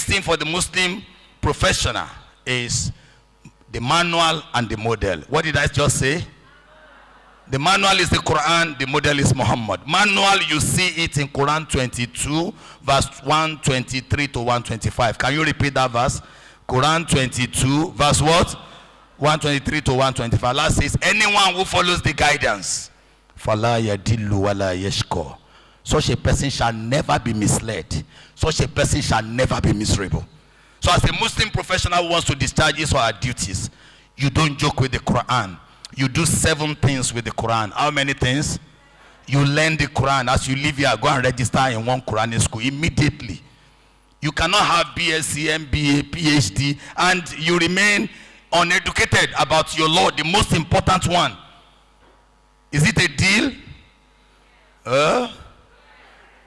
next thing for the Muslim professional is the manual and the model. What did I just say? The manual is the Quran, the model is Muhammad. Manual, you see it in Quran 22, verse 123 to 125. Can you repeat that verse? Quran 22, verse what? 123 to 125. Allah says, anyone who follows the guidance, فَلَا يَدِلُّ وَلَا يَشْكُرُ, such a person shall never be misled. Such a person shall never be miserable. So as a Muslim professional who wants to discharge his or her duties, you don't joke with the Quran. You do 7 things with the Quran. How many things? You learn the Quran. As you leave here, go and register in one Quranic school immediately. You cannot have BSc, MBA, PhD, and you remain uneducated about your Lord, the most important one. Is it a deal?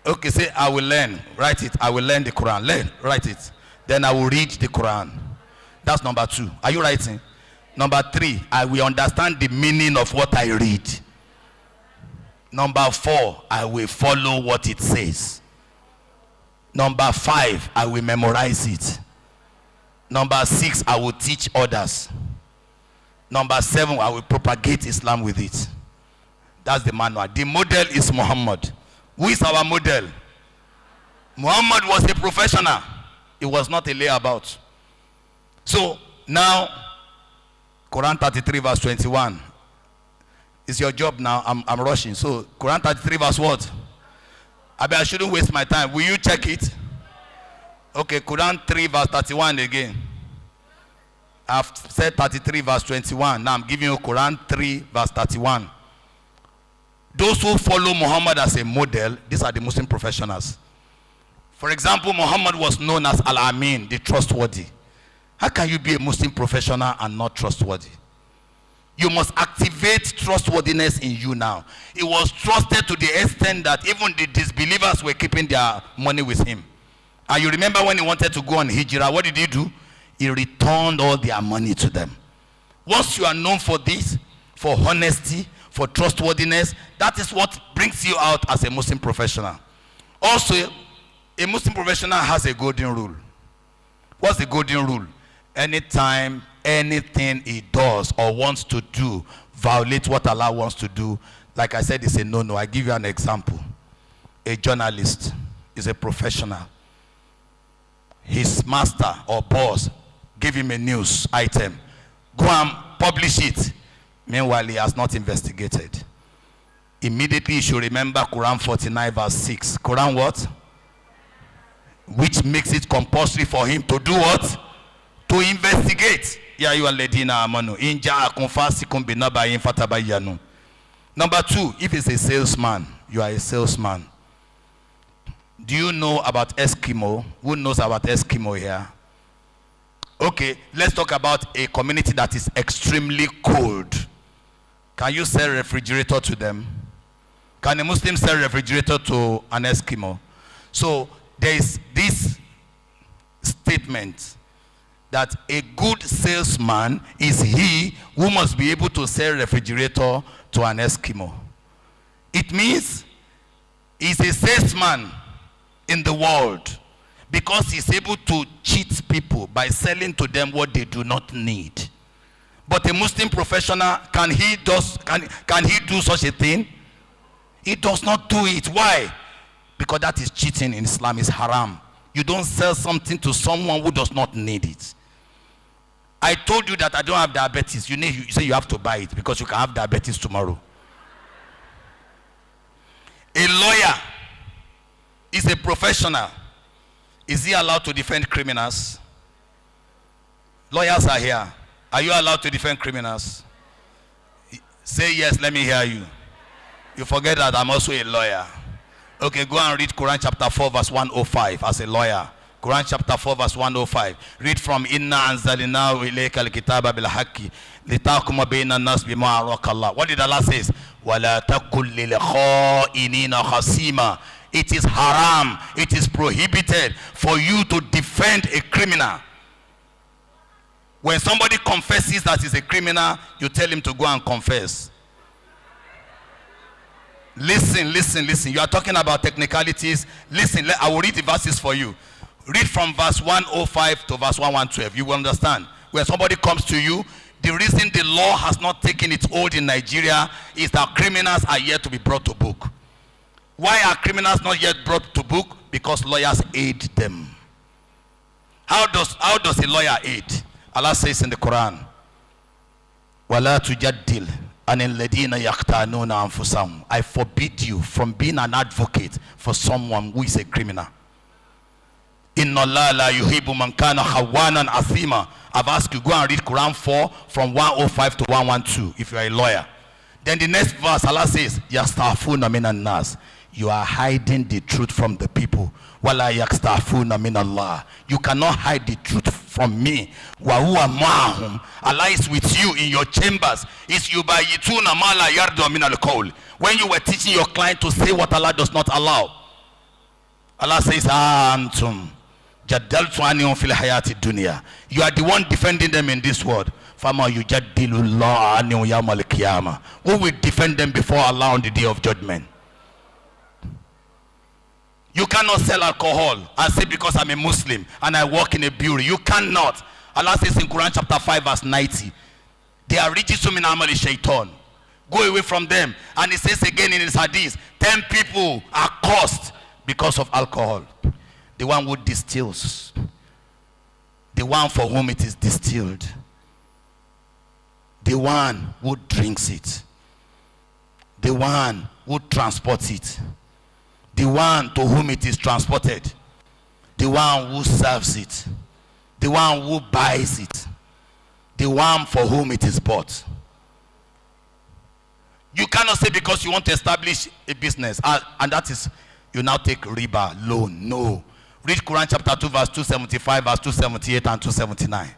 Okay, say, I will learn. Write it. I will learn the Quran. Learn. Write it. Then I will read the Quran. That's number 2. Are you writing? Number 3, I will understand the meaning of what I read. Number 4, I will follow what it says. Number 5, I will memorize it. Number 6, I will teach others. Number 7, I will propagate Islam with it. That's the manual. The model is Muhammad. Who is our model? Muhammad was a professional. He was not a layabout. So now, Quran 33 verse 21. It's your job now. I'm rushing. So Quran 33 verse what? I shouldn't waste my time. Will you check it? Okay, Quran 3 verse 31 again. I've said 33 verse 21. Now I'm giving you Quran 3 verse 31. Those who follow Muhammad as a model, these are the Muslim professionals. For example, Muhammad was known as Al-Amin, the trustworthy. How can you be a Muslim professional and not trustworthy? You must activate trustworthiness in you now. He was trusted to the extent that even the disbelievers were keeping their money with him. And you remember when he wanted to go on Hijrah, what did he do? He returned all their money to them. Once you are known for this, for honesty, for trustworthiness, that is what brings you out as a Muslim professional. Also, a Muslim professional has a golden rule. What's the golden rule? Anytime anything he does or wants to do violates what Allah wants to do, like I said, it's a no-no. I give you an example. A journalist is a professional. His master or boss gave him a news item. Go and publish it. Meanwhile, he has not investigated. Immediately, you should remember Quran 49 verse 6. Quran what? Which makes it compulsory for him to do what? To investigate. Ya ayyuhal ladina amanu in ja'akum fasiqun binaba'in fatabayyanu. Number 2, if it's a salesman, you are a salesman. Do you know about Eskimo? Who knows about Eskimo here? Okay, let's talk about a community that is extremely cold. Can you sell a refrigerator to them? Can a Muslim sell a refrigerator to an Eskimo? So there is this statement that a good salesman is he who must be able to sell a refrigerator to an Eskimo. It means he's a salesman in the world because he's able to cheat people by selling to them what they do not need. But a Muslim professional, can he do such a thing? He does not do it. Why? Because that is cheating in Islam, is haram. You don't sell something to someone who does not need it. I told you that I don't have diabetes. You say you have to buy it because you can have diabetes tomorrow. A lawyer is a professional. Is he allowed to defend criminals? Lawyers are here. Are you allowed to defend criminals? Say yes, let me hear you. You forget that I'm also a lawyer. Okay, go and read Quran chapter 4 verse 105 as a lawyer. Quran chapter 4 verse 105. Read from Inna anzalnahu ilayka al-kitaba bil haqqi litahkuma bayna an-nas bima araka Allah. What did Allah say? Wala takul lil kha'inina khasima. It is haram, it is prohibited for you to defend a criminal. When somebody confesses that he's a criminal, you tell him to go and confess. Listen. You are talking about technicalities. Listen, I will read the verses for you. Read from verse 105 to verse 112. You will understand. When somebody comes to you, the reason the law has not taken its hold in Nigeria is that criminals are yet to be brought to book. Why are criminals not yet brought to book? Because lawyers aid them. How does a lawyer aid? Allah says in the Quran, وَلَا تُجَدِّلْ أَنِ الَّذِينَ يَقْتَانُونَ أَنفُسَهُمْ. I forbid you from being an advocate for someone who is a criminal. Inna Allah la yuhibbu man kana khawanan athima. I've asked you, go and read Quran 4 from 105 to 112 if you are a lawyer. Then the next verse, Allah says, Yastafuna minan nas. You are hiding the truth from the people. Wala yakstafuna min Allah. You cannot hide the truth from me. Wa huwa ma'ahum. Allah is with you in your chambers. Is yubayituna ma la yardu min al-qawl. When you were teaching your client to say what Allah does not allow. Allah says, Antum jadaltu anhum fil hayati dunya. You are the one defending them in this world. Fama yujadilu Allah anhum yawm al-qiyamah. Who will defend them before Allah on the day of judgment? You cannot sell alcohol and say because I'm a Muslim and I work in a brewery. You cannot. Allah says in Quran chapter 5 verse 90, they are rijisun min amali shaitan. Go away from them. And it says again in his hadith, 10 people are cursed because of alcohol. The one who distills, the one for whom it is distilled, the one who drinks it, the one who transports it, the one to whom it is transported, the one who serves it, the one who buys it, the one for whom it is bought. You cannot say because you want to establish a business and that is you now take riba, loan. No. Read Quran chapter 2 verse 275, verse 278 and 279.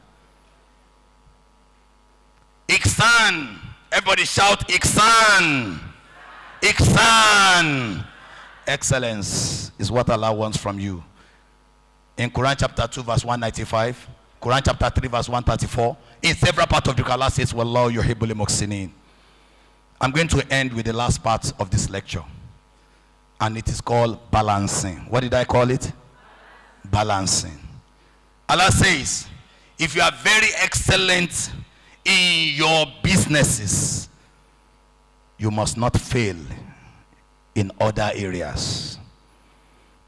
Ihsan. Everybody shout Ihsan. Ihsan. Excellence is what Allah wants from you. In Quran chapter 2 verse 195, Quran chapter 3 verse 134, in several parts of the Quran, Allah says, Wallahu yuhibbul muhsinin. I'm going to end with the last part of this lecture. And it is called balancing. What did I call it? Balancing. Allah says, if you are very excellent in your businesses, you must not fail in other areas.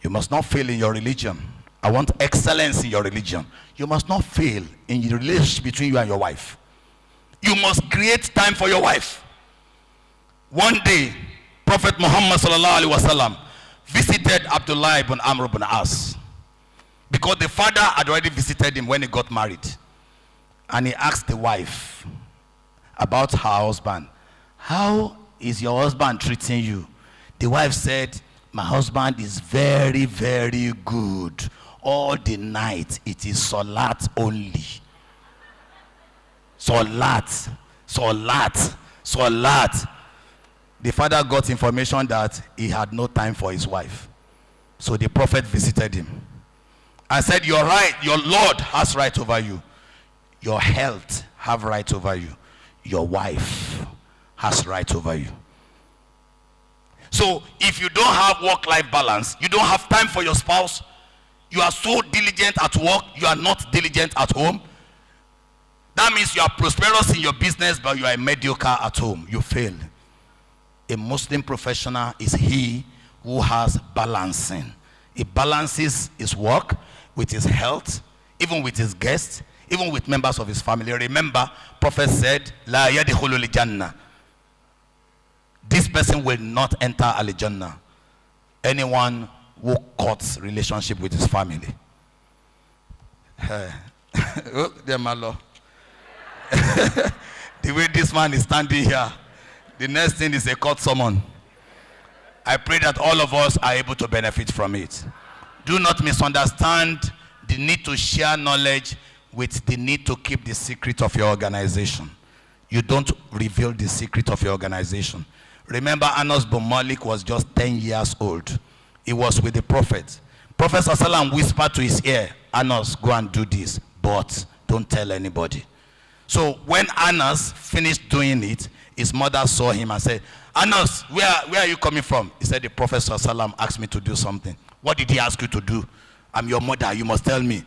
You must not fail in your religion. I want excellence in your religion. You must not fail in the relationship between you and your wife. You must create time for your wife. One day, Prophet Muhammad sallallahu alaihi wasallam visited Abdullah ibn Amr ibn As because the father had already visited him when he got married, and he asked the wife about her husband. How is your husband treating you? The wife said, my husband is very, very good. All the night it is salat only. Salat, salat, salat. The father got information that he had no time for his wife. So the prophet visited him and said, you're right, your Lord has right over you. Your health have right over you. Your wife has right over you. So if you don't have work-life balance, you don't have time for your spouse, you are so diligent at work, you are not diligent at home, that means you are prosperous in your business, but you are mediocre at home. You fail. A Muslim professional is he who has balancing. He balances his work with his health, even with his guests, even with members of his family. Remember, Prophet said, La yadkhulul jannah. This person will not enter al-Jannah. Anyone who cuts relationship with his family. Oh, dear my Lord. The way this man is standing here, the next thing is a court summon. I pray that all of us are able to benefit from it. Do not misunderstand the need to share knowledge with the need to keep the secret of your organization. You don't reveal the secret of your organization. Remember, Anas bin Malik was just 10 years old. He was with the Prophet. Prophet ﷺ whispered to his ear, Anas, go and do this, but don't tell anybody. So when Anas finished doing it, his mother saw him and said, Anas, where are you coming from? He said, the Prophet ﷺ asked me to do something. What did he ask you to do? I'm your mother, you must tell me.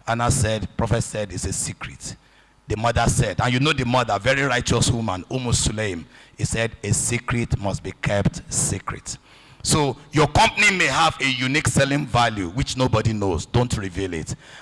Anna said, prophet said, it's a secret. The mother said, and you know the mother, very righteous woman, Sulaim. He said, a secret must be kept secret. So your company may have a unique selling value which nobody knows. Don't reveal it.